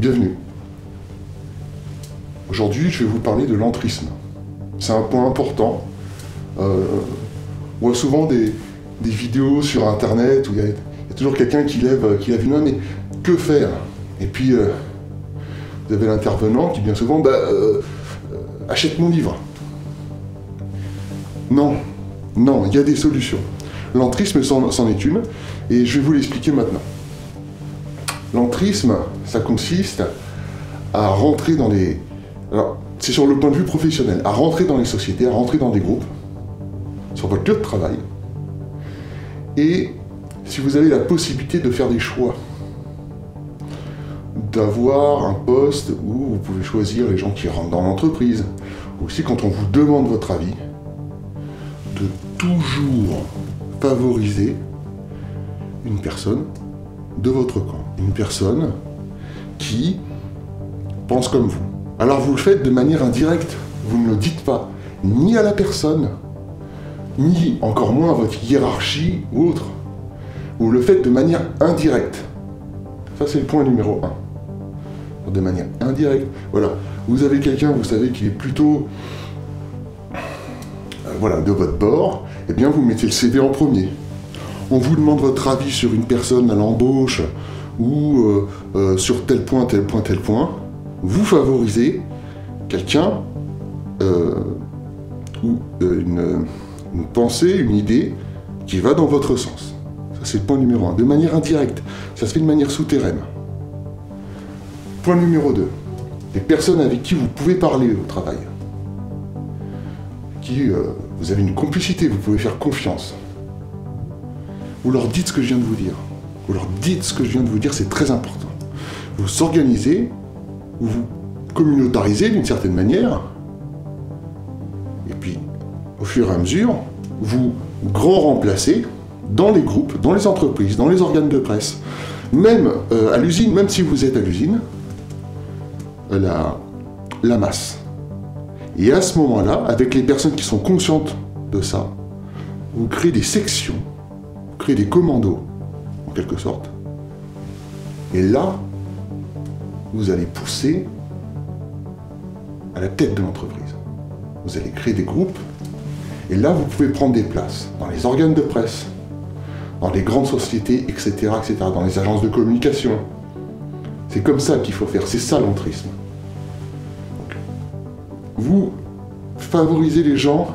Bienvenue. Aujourd'hui, je vais vous parler de l'entrisme. C'est un point important. On voit souvent des vidéos sur Internet où il y a toujours quelqu'un qui lève une main, mais que faire? Et puis, vous avez l'intervenant qui, bien souvent, achète mon livre. Non, il y a des solutions. L'entrisme, c'en est une, et je vais vous l'expliquer maintenant. L'entrisme, ça consiste à rentrer dans les... Alors, c'est sur le point de vue professionnel, à rentrer dans les sociétés, à rentrer dans des groupes, sur votre lieu de travail, et si vous avez la possibilité de faire des choix, d'avoir un poste où vous pouvez choisir les gens qui rentrent dans l'entreprise, aussi quand on vous demande votre avis, de toujours favoriser une personne de votre camp, une personne qui pense comme vous. Alors vous le faites de manière indirecte, vous ne le dites pas, ni à la personne, ni encore moins à votre hiérarchie ou autre. Vous le faites de manière indirecte. Ça c'est le point numéro 1. De manière indirecte. Voilà, vous avez quelqu'un, vous savez qu'il est plutôt de votre bord, eh bien vous mettez le CV en premier. On vous demande votre avis sur une personne à l'embauche ou sur tel point. Vous favorisez quelqu'un ou une pensée, une idée qui va dans votre sens. Ça c'est le point numéro 1. De manière indirecte, ça se fait de manière souterraine. Point numéro 2. Les personnes avec qui vous pouvez parler au travail. Qui vous avez une complicité, vous pouvez faire confiance. Vous leur dites ce que je viens de vous dire. Vous leur dites ce que je viens de vous dire, c'est très important. Vous s'organisez, vous vous communautarisez d'une certaine manière, et puis, au fur et à mesure, vous grand remplacez dans les groupes, dans les entreprises, dans les organes de presse, même à l'usine, même si vous êtes à l'usine, la masse. Et à ce moment-là, avec les personnes qui sont conscientes de ça, vous créez des sections, vous créez des commandos, en quelque sorte. Et là, vous allez pousser à la tête de l'entreprise. Vous allez créer des groupes, et là, vous pouvez prendre des places dans les organes de presse, dans les grandes sociétés, etc., dans les agences de communication. C'est comme ça qu'il faut faire, c'est ça l'entrisme. Vous favorisez les gens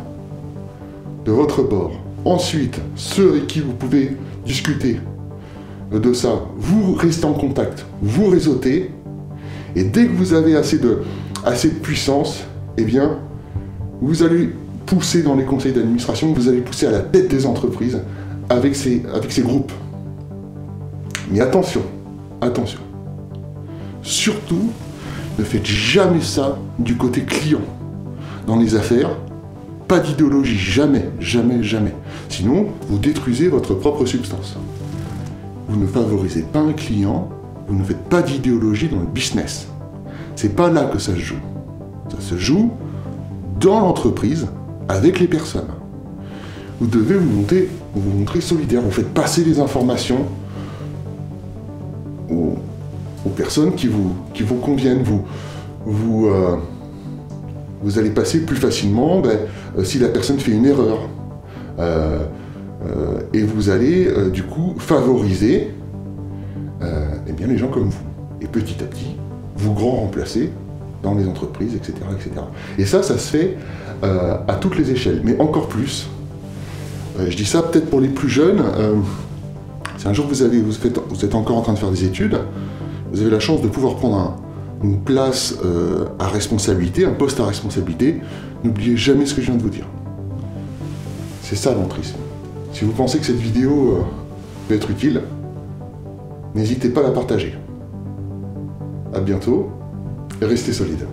de votre bord. Ensuite, ceux avec qui vous pouvez discuter de ça, vous restez en contact, vous réseautez, et dès que vous avez assez de puissance, eh bien, vous allez pousser dans les conseils d'administration, vous allez pousser à la tête des entreprises avec ces groupes. Mais attention, surtout, ne faites jamais ça du côté client. Dans les affaires, pas d'idéologie, jamais. Sinon, vous détruisez votre propre substance. Vous ne favorisez pas un client, vous ne faites pas d'idéologie dans le business. C'est pas là que ça se joue. Ça se joue dans l'entreprise, avec les personnes. Vous devez vous montrer solidaire, vous faites passer les informations aux personnes qui vous conviennent. Vous allez passer plus facilement si la personne fait une erreur. Et vous allez du coup favoriser les gens comme vous. Et petit à petit, vous grand remplacer dans les entreprises, etc. Et ça se fait à toutes les échelles, mais encore plus. Je dis ça peut-être pour les plus jeunes. Si un jour vous êtes encore en train de faire des études, vous avez la chance de pouvoir prendre une place à responsabilité, un poste à responsabilité, n'oubliez jamais ce que je viens de vous dire. C'est ça l'entrisme. Si vous pensez que cette vidéo peut être utile, n'hésitez pas à la partager. À bientôt, et restez solides.